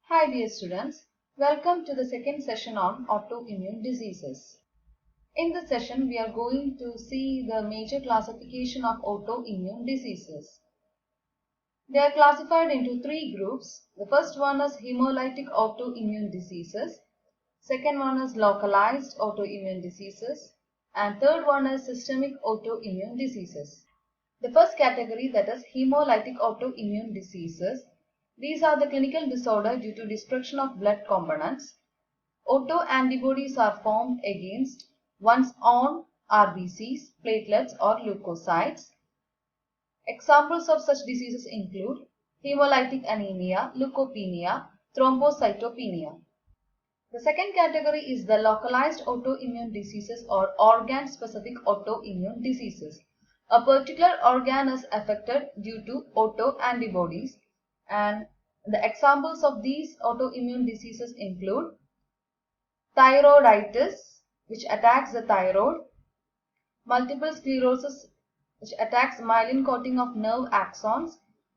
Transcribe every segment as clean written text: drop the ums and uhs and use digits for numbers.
Hi dear students, welcome to the second session on autoimmune diseases. In this session we are going to see the major classification of autoimmune diseases. They are classified into three groups. The first one is hemolytic autoimmune diseases, second one is localized autoimmune diseases, and third one is systemic autoimmune diseases. The first category, that is hemolytic autoimmune diseases. These are the clinical disorder due to destruction of blood components. Autoantibodies are formed against one's own RBCs, platelets or leukocytes. Examples of such diseases include hemolytic anemia, leukopenia, thrombocytopenia. The second category is the localized autoimmune diseases or organ-specific autoimmune diseases. A particular organ is affected due to autoantibodies, and the examples of these autoimmune diseases include thyroiditis, which attacks the thyroid, multiple sclerosis, which attacks myelin coating of nerve axons,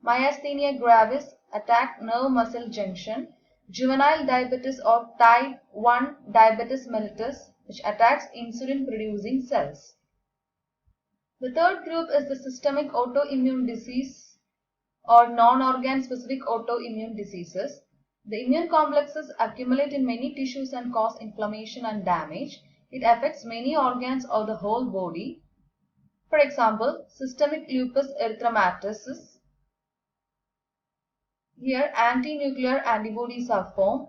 myasthenia gravis, attack nerve muscle junction, juvenile diabetes or type 1 diabetes mellitus, which attacks insulin producing cells. The third group is the systemic autoimmune disease or non-organ specific autoimmune diseases. The immune complexes accumulate in many tissues and cause inflammation and damage. It affects many organs or the whole body. For example, systemic lupus erythematosus. Here anti-nuclear antibodies are formed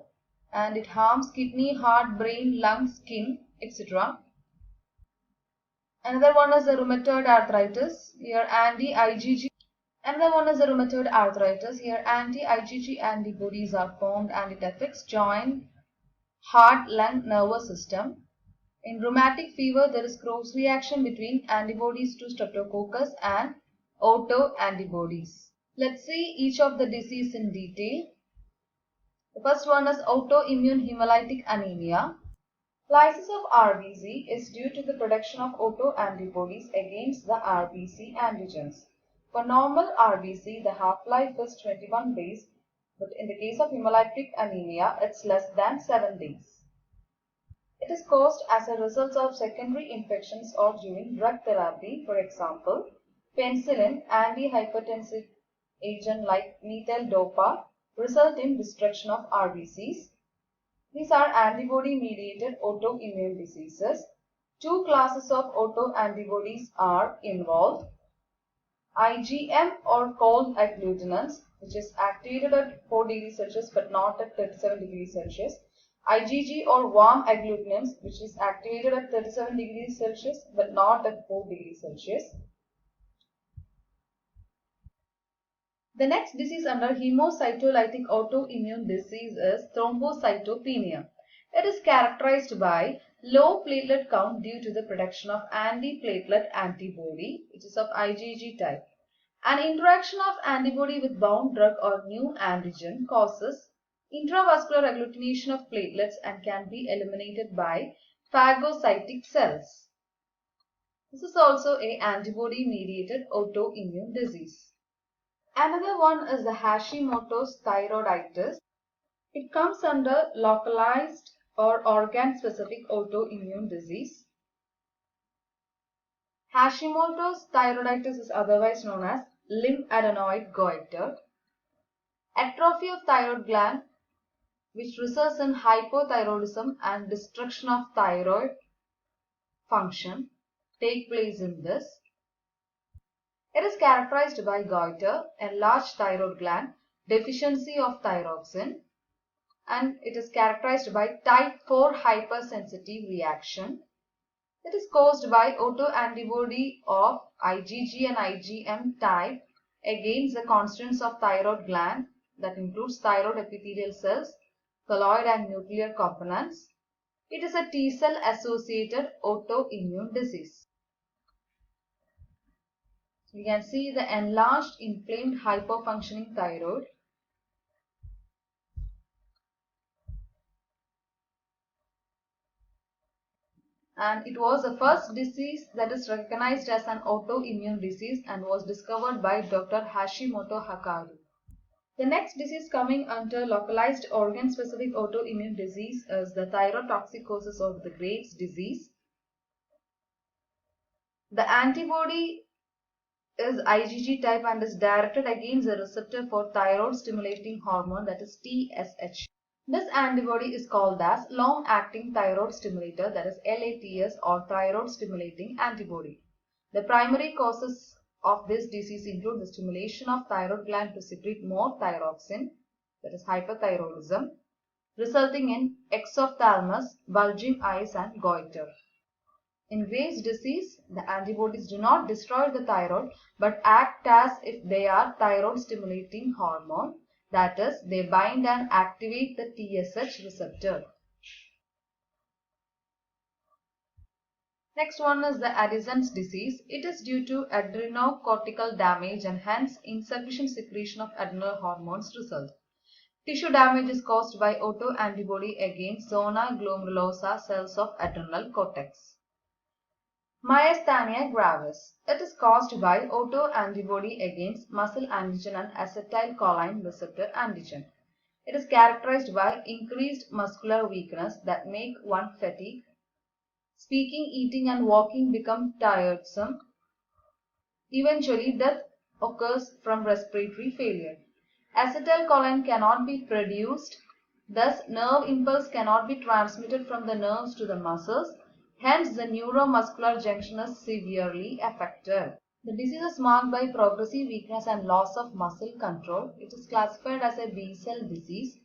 and it harms kidney, heart, brain, lungs, skin, etc. Another one is the rheumatoid arthritis. Here anti-IgG antibodies are formed and it affects joint, heart, lung, nervous system. In rheumatic fever, there is cross reaction between antibodies to streptococcus and autoantibodies. Let's see each of the disease in detail. The first one is autoimmune hemolytic anemia. Lysis of RBC is due to the production of autoantibodies against the RBC antigens. For normal RBC, the half-life is 21 days, but in the case of hemolytic anemia, it's less than 7 days. It is caused as a result of secondary infections or during drug therapy. For example, penicillin, antihypertensive agent like methyl-dopa result in destruction of RBCs. These are antibody-mediated autoimmune diseases. Two classes of autoantibodies are involved. IgM or cold agglutinins, which is activated at 4 degrees Celsius but not at 37 degrees Celsius. IgG or warm agglutinins, which is activated at 37 degrees Celsius but not at 4 degrees Celsius. The next disease under hemocytolytic autoimmune disease is thrombocytopenia. It is characterized by low platelet count due to the production of antiplatelet antibody, which is of IgG type. An interaction of antibody with bound drug or new antigen causes intravascular agglutination of platelets and can be eliminated by phagocytic cells. This is also an antibody-mediated autoimmune disease. Another one is the Hashimoto's thyroiditis. It comes under localized or organ-specific autoimmune disease. Hashimoto's thyroiditis is otherwise known as limb adenoid goiter. Atrophy of thyroid gland, which results in hypothyroidism and destruction of thyroid function, take place in this. It is characterized by goiter, enlarged thyroid gland, deficiency of thyroxine, and it is characterized by type 4 hypersensitive reaction. It is caused by autoantibody of IgG and IgM type against the constituents of thyroid gland, that includes thyroid epithelial cells, colloid and nuclear components. It is a T-cell associated autoimmune disease. We can see the enlarged, inflamed, hyperfunctioning thyroid. And it was the first disease that is recognized as an autoimmune disease and was discovered by Dr. Hashimoto Hakaru. The next disease coming under localized organ-specific autoimmune disease is the thyrotoxicosis or the Graves' disease. The antibody is IgG type and is directed against the receptor for thyroid stimulating hormone, that is TSH. This antibody is called as long-acting thyroid stimulator, that is LATS, or thyroid stimulating antibody. The primary causes of this disease include the stimulation of thyroid gland to secrete more thyroxine, that is hyperthyroidism, resulting in exophthalmos, bulging eyes and goiter. In Graves' disease, the antibodies do not destroy the thyroid but act as if they are thyroid stimulating hormone, that is, they bind and activate the TSH receptor. Next one is the Addison's disease. It is due to adrenocortical damage and hence insufficient secretion of adrenal hormones result. Tissue damage is caused by autoantibody against zona glomerulosa cells of adrenal cortex. Myasthenia gravis. It is caused by autoantibody against muscle antigen and acetylcholine receptor antigen. It is characterized by increased muscular weakness that make one fatigue. Speaking, eating and walking become tiresome. Eventually, death occurs from respiratory failure. Acetylcholine cannot be produced, thus nerve impulse cannot be transmitted from the nerves to the muscles, hence the neuromuscular junction is severely affected. The disease is marked by progressive weakness and loss of muscle control. It is classified as a B-cell disease.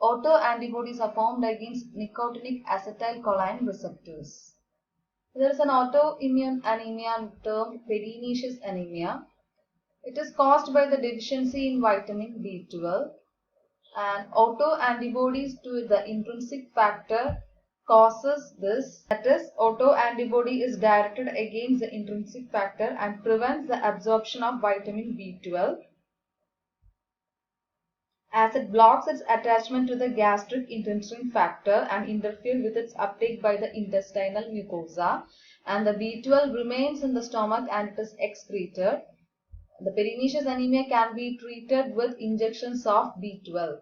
Autoantibodies are formed against nicotinic acetylcholine receptors. There is an autoimmune anemia termed pernicious anemia. It is caused by the deficiency in vitamin B12, and autoantibodies to the intrinsic factor causes this. That is, autoantibody is directed against the intrinsic factor and prevents the absorption of vitamin B12 as it blocks its attachment to the gastric intrinsic factor and interferes with its uptake by the intestinal mucosa, and the B12 remains in the stomach and it is excreted. The pernicious anemia can be treated with injections of B12.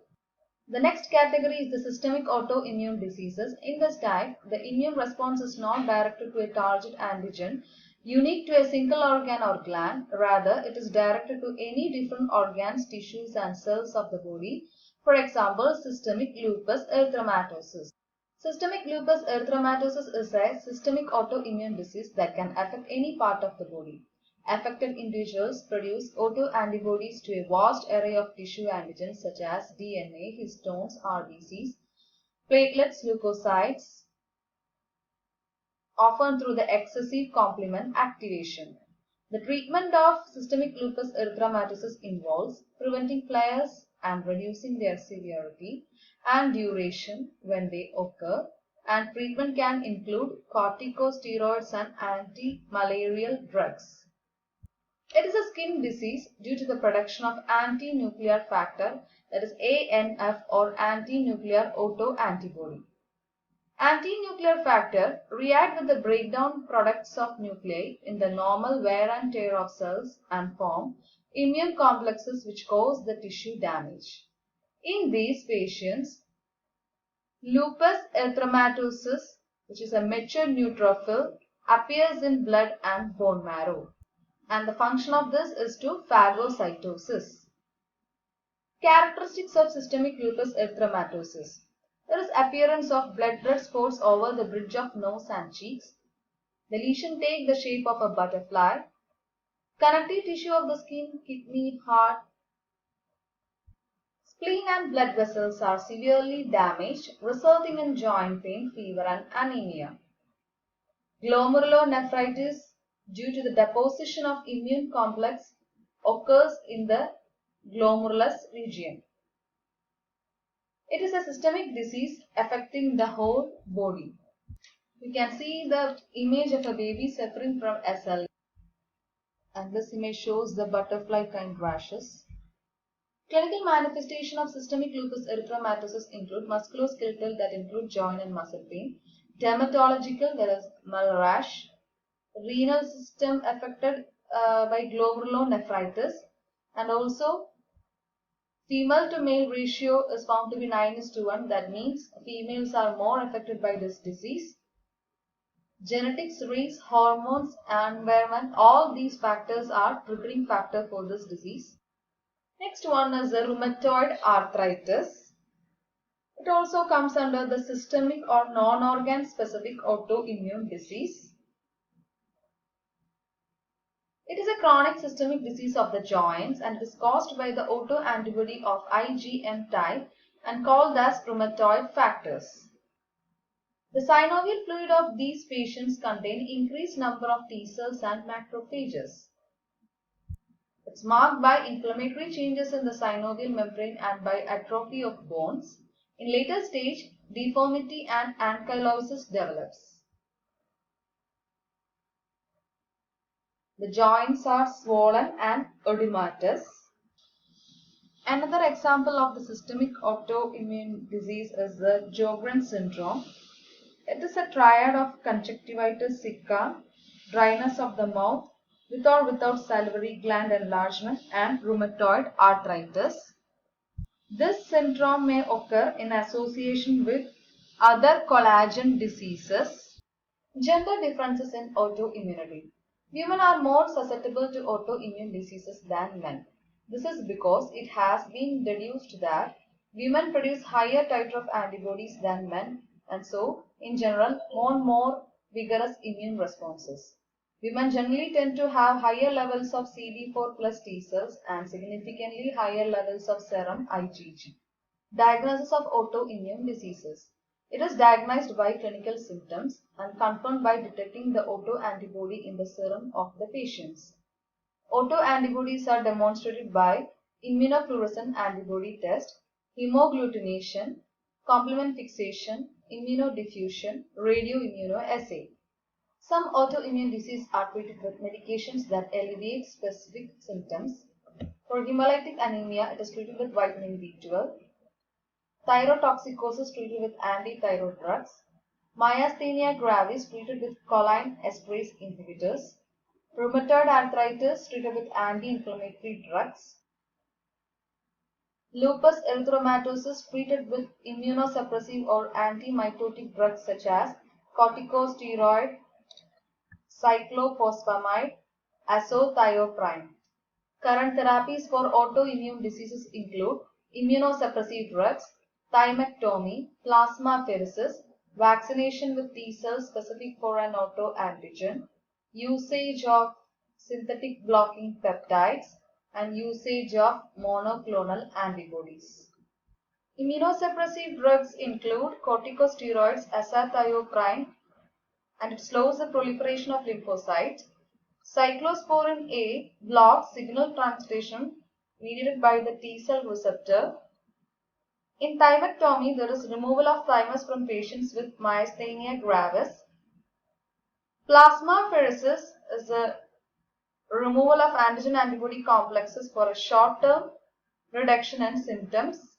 The next category is the systemic autoimmune diseases. In this type, the immune response is not directed to a target antigen unique to a single organ or gland. Rather, it is directed to any different organs, tissues and cells of the body. For example, systemic lupus erythematosus. Systemic lupus erythematosus is a systemic autoimmune disease that can affect any part of the body. Affected individuals produce autoantibodies to a vast array of tissue antigens such as DNA, histones, RBCs, platelets, leukocytes, often through the excessive complement activation. The treatment of systemic lupus erythematosus involves preventing flares and reducing their severity and duration when they occur, and treatment can include corticosteroids and anti-malarial drugs. It is a skin disease due to the production of anti-nuclear factor, that is ANF, or anti-nuclear autoantibody. Anti-nuclear factor react with the breakdown products of nuclei in the normal wear and tear of cells and form immune complexes which cause the tissue damage. In these patients, lupus erythematosus, which is a mature neutrophil, appears in blood and bone marrow. And the function of this is to phagocytosis. Characteristics of systemic lupus erythematosus. There is appearance of blood-red spots over the bridge of nose and cheeks. The lesion take the shape of a butterfly. Connective tissue of the skin, kidney, heart, spleen and blood vessels are severely damaged, resulting in joint pain, fever and anemia. Glomerulonephritis due to the deposition of immune complex occurs in the glomerulus region. It is a systemic disease affecting the whole body. You can see the image of a baby suffering from SLE, and this image shows the butterfly kind rashes. Clinical manifestation of systemic lupus erythematosus include musculoskeletal, that include joint and muscle pain, dermatological, there is mole rash, renal system affected by glomerulonephritis, and also Female to male ratio is found to be 9:1. That means females are more affected by this disease. Genetics, race, hormones, environment, all these factors are triggering factor for this disease. Next one is the rheumatoid arthritis. It also comes under the systemic or non-organ specific autoimmune disease. It is a chronic systemic disease of the joints and is caused by the autoantibody of IgM type and called as rheumatoid factors. The synovial fluid of these patients contain increased number of T cells and macrophages. It's marked by inflammatory changes in the synovial membrane and by atrophy of bones. In later stage, deformity and ankylosis develops. The joints are swollen and edematous. Another example of the systemic autoimmune disease is the Sjogren syndrome. It is a triad of conjunctivitis sicca, dryness of the mouth, with or without salivary gland enlargement, and rheumatoid arthritis. This syndrome may occur in association with other collagen diseases. Gender differences in autoimmunity. Women are more susceptible to autoimmune diseases than men. This is because it has been deduced that women produce higher titer of antibodies than men and so, in general, more vigorous immune responses. Women generally tend to have higher levels of CD4 plus T cells and significantly higher levels of serum IgG. Diagnosis of autoimmune diseases. It is diagnosed by clinical symptoms and confirmed by detecting the autoantibody in the serum of the patients. Autoantibodies are demonstrated by immunofluorescent antibody test, hemagglutination, complement fixation, immunodiffusion, radioimmunoassay. Some autoimmune diseases are treated with medications that alleviate specific symptoms. For hemolytic anemia, it is treated with vitamin B12. Thyrotoxicosis treated with anti-thyroid drugs. Myasthenia gravis treated with choline esterase inhibitors. Rheumatoid arthritis treated with anti-inflammatory drugs. Lupus erythematosus treated with immunosuppressive or anti-mitotic drugs such as corticosteroid, cyclophosphamide, azathioprine. Current therapies for autoimmune diseases include immunosuppressive drugs, thymectomy, plasmapheresis, vaccination with T cells specific for an autoantigen, usage of synthetic blocking peptides, and usage of monoclonal antibodies. Immunosuppressive drugs include corticosteroids, azathioprine, and it slows the proliferation of lymphocytes. Cyclosporin A blocks signal translation mediated by the T cell receptor. In thymectomy, there is removal of thymus from patients with myasthenia gravis. Plasmapheresis is a removal of antigen-antibody complexes for a short-term reduction in symptoms.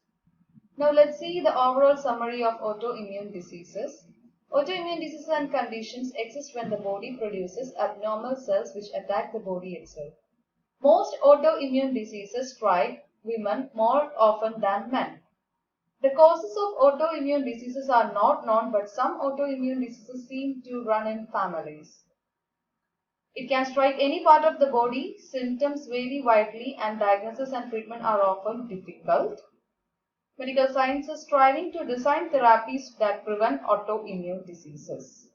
Now let's see the overall summary of autoimmune diseases. Autoimmune diseases and conditions exist when the body produces abnormal cells which attack the body itself. Most autoimmune diseases strike women more often than men. The causes of autoimmune diseases are not known, but some autoimmune diseases seem to run in families. It can strike any part of the body, symptoms vary widely, and diagnosis and treatment are often difficult. Medical science is striving to design therapies that prevent autoimmune diseases.